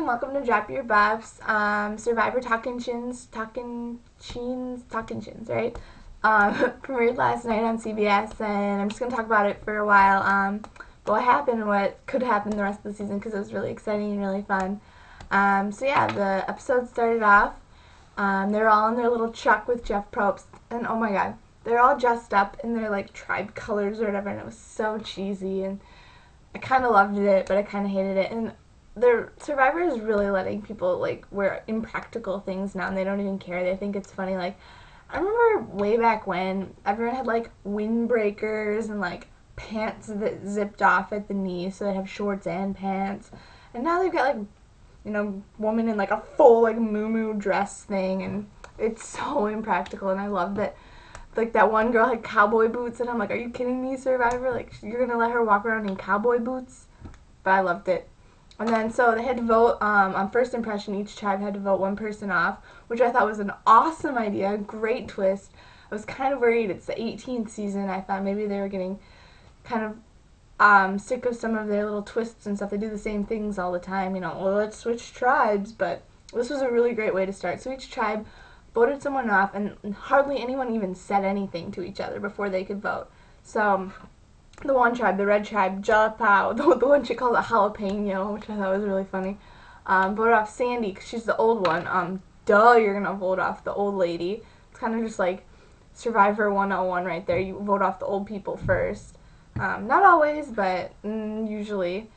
and welcome to Drop Your Buffs. Survivor Tocantins, right? Premiered last night on CBS, and I'm just gonna talk about it for a while. What happened and what could happen the rest of the season because it was really exciting and really fun. So yeah, the episode started off. They were all in their little truck with Jeff Probst, and oh my god, they're all dressed up in their like tribe colors or whatever, and it was so cheesy, and I kind of loved it, but I kind of hated it. And their Survivor is really letting people like wear impractical things now, and they don't even care. They think it's funny. Like I remember way back when everyone had like windbreakers and like pants that zipped off at the knee, so they have shorts and pants. And now they've got like woman in like a full like muumuu dress thing, and it's so impractical. And I love that. Like that one girl had cowboy boots, and I'm like, are you kidding me, Survivor? Like you're gonna let her walk around in cowboy boots? But I loved it. And then so they had to vote on first impression. Each tribe had to vote one person off, which I thought was an awesome idea, great twist. I was kind of worried. It's the 18th season. I thought maybe they were getting kind of sick of some of their little twists and stuff. They do the same things all the time, well, let's switch tribes. But this was a really great way to start. So each tribe voted someone off, and hardly anyone even said anything to each other before they could vote. So the one tribe, the red tribe, Jalapao, the one she called a jalapeno, which I thought was really funny, voted off Sandy because she's the old one. Duh, you're going to vote off the old lady. It's kind of just like Survivor 101 right there. You vote off the old people first. Not always, but usually.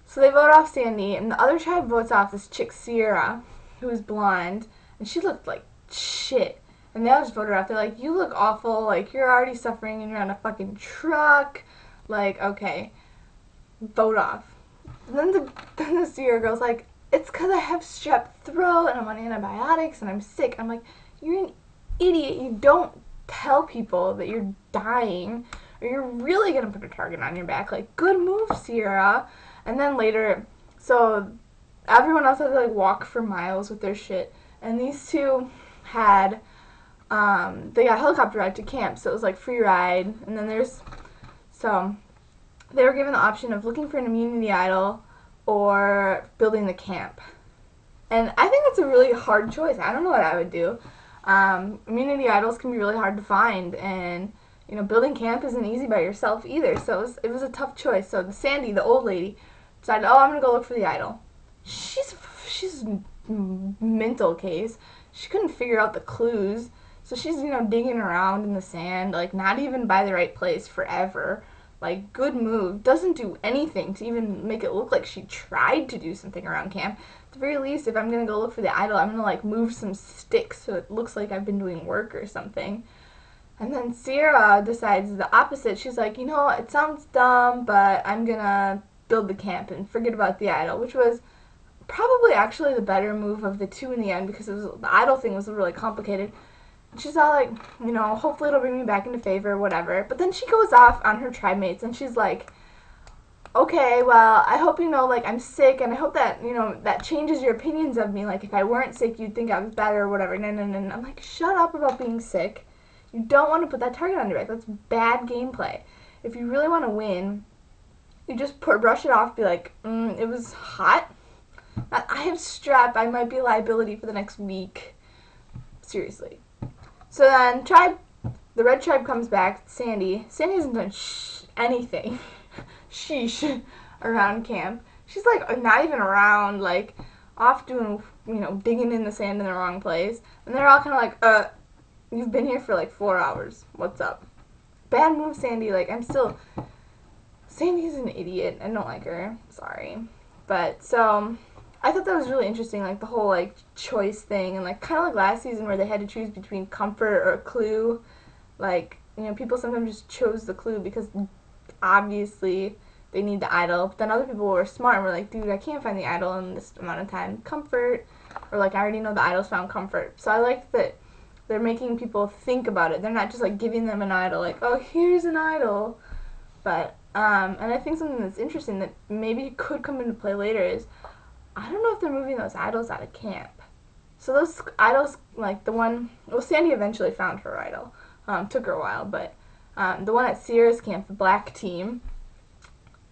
So they vote off Sandy, and the other tribe votes off this chick, Sierra, who was blonde, and she looked like shit. And they all just voted her off. They're like, you look awful, like you're already suffering and you're on a fucking truck. Like, okay, vote off. And then the Sierra girl's like, it's because I have strep throat and I'm on antibiotics and I'm sick. I'm like, you're an idiot. You don't tell people that you're dying or you're really going to put a target on your back. Like, good move, Sierra. And then later, so everyone else had to like walk for miles with their shit. And these two had, they got a helicopter ride to camp, so it was like free ride. And then so they were given the option of looking for an immunity idol or building the camp. And I think that's a really hard choice. I don't know what I would do. Immunity idols can be really hard to find, and building camp isn't easy by yourself either. So it was a tough choice. So Sandy, the old lady, decided, oh, I'm gonna go look for the idol. She's mental case. She couldn't figure out the clues, so she's digging around in the sand, like not even by the right place forever. Like, good move. Doesn't do anything to even make it look like she tried to do something around camp. At the very least, if I'm gonna go look for the idol, I'm gonna like move some sticks so it looks like I've been doing work or something. And then Sierra decides the opposite. She's like, it sounds dumb, but I'm gonna build the camp and forget about the idol, which was probably actually the better move of the two in the end, because the idol thing was really complicated. And she's all like, hopefully it'll bring me back into favor, whatever. But then she goes off on her tribe mates, and she's like, okay, well, I hope like I'm sick, and I hope that, that changes your opinions of me. Like, if I weren't sick, you'd think I was better or whatever. No. I'm like, shut up about being sick. You don't want to put that target on your back. That's bad gameplay. If you really want to win, you just brush it off, be like, it was hot. I have strep. I might be a liability for the next week. Seriously. So then the red tribe comes back. Sandy. Sandy hasn't done anything. Sheesh. Around camp. She's like not even around. Like off doing, digging in the sand in the wrong place. And they're all kind of like, you've been here for like 4 hours. What's up? Bad move, Sandy. Like Sandy's an idiot. I don't like her. Sorry. But so I thought that was really interesting, like the whole like choice thing, and like kind of like last season where they had to choose between comfort or a clue. Like people sometimes just chose the clue because obviously they need the idol. But then other people were smart and were like, dude, I can't find the idol in this amount of time. Comfort, or like I already know the idol's found comfort. So I like that they're making people think about it. They're not just like giving them an idol, like, oh, here's an idol. But and I think something that's interesting that maybe could come into play later is, I don't know if they're moving those idols out of camp. So those idols, like the one, well, Sandy eventually found her idol. Took her a while, but the one at Sierra's camp, the black team,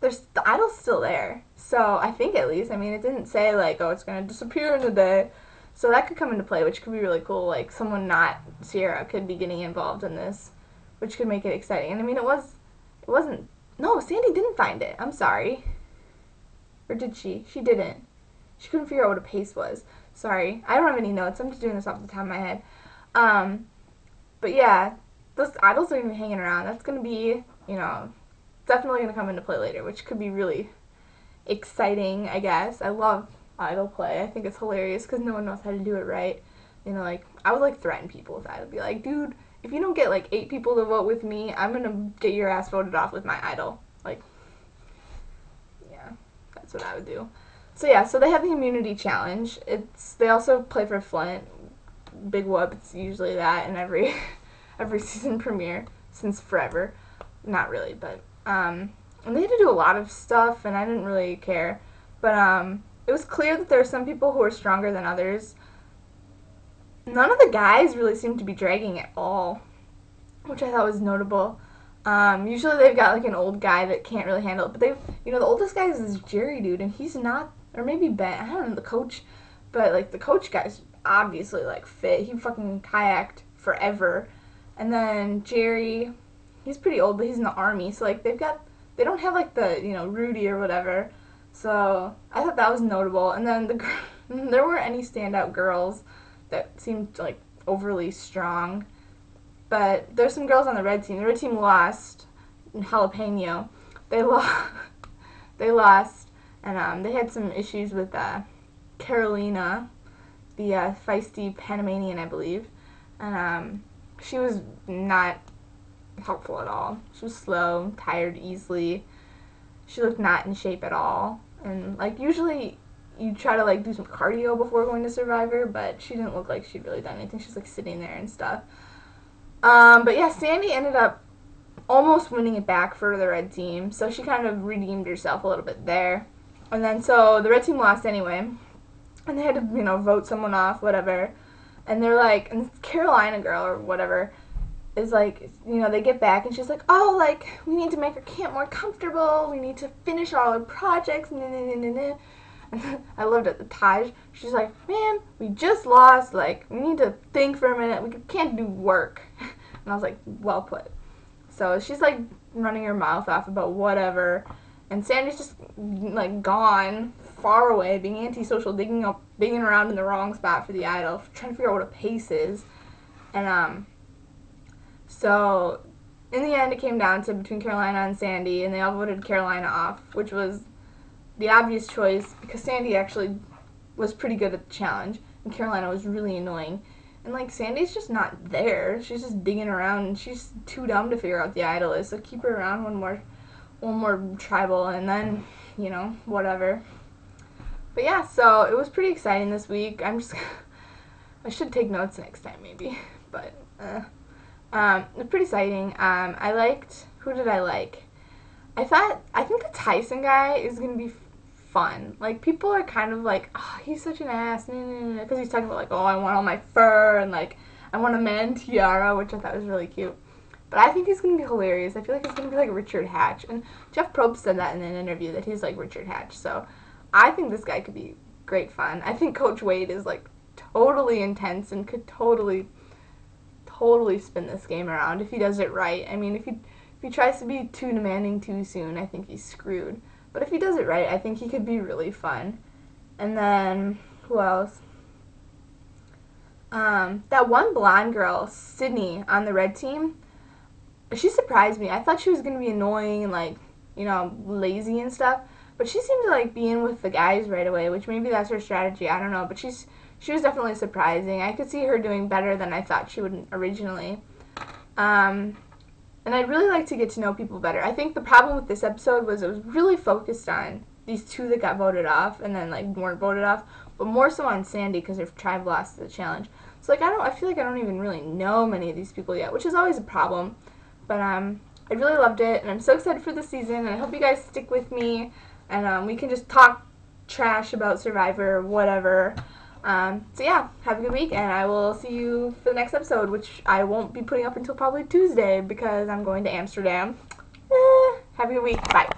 the idol's still there. So I think at least, I mean, it didn't say like, oh, it's gonna disappear in a day. So that could come into play, which could be really cool. Like someone not Sierra could be getting involved in this, which could make it exciting. And I mean, it wasn't. No, Sandy didn't find it. I'm sorry. Or did she? She didn't. She couldn't figure out what a pace was. Sorry, I don't have any notes. I'm just doing this off the top of my head. But yeah, those idols are gonna be hanging around. That's gonna be, definitely gonna come into play later, which could be really exciting, I guess. I love idol play. I think it's hilarious because no one knows how to do it right. Like I would like threaten people with that. I'd be like, dude, if you don't get like 8 people to vote with me, I'm gonna get your ass voted off with my idol. Like, yeah, that's what I would do. So yeah, so they have the immunity challenge. They also play for Flint. Big whoop. It's usually that in every season premiere since forever. Not really, but and they had to do a lot of stuff, and I didn't really care. But it was clear that there were some people who were stronger than others. None of the guys really seemed to be dragging at all, which I thought was notable. Usually they've got like an old guy that can't really handle it, but the oldest guy is this Jerry dude, and he's not, or maybe Ben, I don't know, the coach, but like the coach guy's obviously like fit. He fucking kayaked forever. And then Jerry, he's pretty old, but he's in the army, so like they don't have like the, Rudy or whatever. So I thought that was notable. And then there weren't any standout girls that seemed like overly strong. But there's some girls on the red team. The red team lost in Jalapeno. They lost, and they had some issues with Carolina, the feisty Panamanian, I believe. And she was not helpful at all. She was slow, tired easily. She looked not in shape at all. And like usually you try to like do some cardio before going to Survivor, but she didn't look like she'd really done anything. She was like sitting there and stuff. But yeah, Sandy ended up almost winning it back for the red team, so she kind of redeemed herself a little bit there. And then so the red team lost anyway, and they had to vote someone off, whatever. And they're like, and Carolina girl or whatever is like, they get back and she's like, oh, like we need to make our camp more comfortable. We need to finish all our projects. I loved it. The Taj, she's like, man, we just lost. Like, we need to think for a minute. We can't do work. And I was like, well put. So she's like running her mouth off about whatever. And Sandy's just like gone, far away, being antisocial, digging around in the wrong spot for the idol, trying to figure out what a pace is. And so in the end, it came down to between Carolina and Sandy, and they all voted Carolina off, which was the obvious choice because Sandy actually was pretty good at the challenge, and Carolina was really annoying. And like Sandy's just not there. She's just digging around, and she's too dumb to figure out what the idol is. So keep her around one more tribal, and then whatever. But yeah, so it was pretty exciting this week. I should take notes next time maybe, but it was pretty exciting. I liked, who did I like? I think the Tyson guy is gonna be fun. Like people are kind of like, oh, he's such an ass, because he's talking about like, oh, I want all my fur and like I want a man tiara, which I thought was really cute. But I think he's gonna be hilarious. I feel like he's gonna be like Richard Hatch, and Jeff Probst said that in an interview that he's like Richard Hatch. So I think this guy could be great fun. I think Coach Wade is like totally intense and could totally spin this game around if he does it right. I mean, if he tries to be too demanding too soon, I think he's screwed. But if he does it right, I think he could be really fun. And then, who else? That one blonde girl, Sydney, on the red team, she surprised me. I thought she was going to be annoying and, like, lazy and stuff. But she seemed to, like, be in with the guys right away, which maybe that's her strategy. I don't know. But she was definitely surprising. I could see her doing better than I thought she would originally. And I'd really like to get to know people better. I think the problem with this episode was it was really focused on these 2 that got voted off and then, like, weren't voted off, but more so on Sandy because her tribe lost the challenge. So, like, I feel like I don't even really know many of these people yet, which is always a problem. But, I really loved it, and I'm so excited for the season, and I hope you guys stick with me, and, we can just talk trash about Survivor, whatever. So yeah, have a good week, and I will see you for the next episode, which I won't be putting up until probably Tuesday because I'm going to Amsterdam. Have a good week. Bye.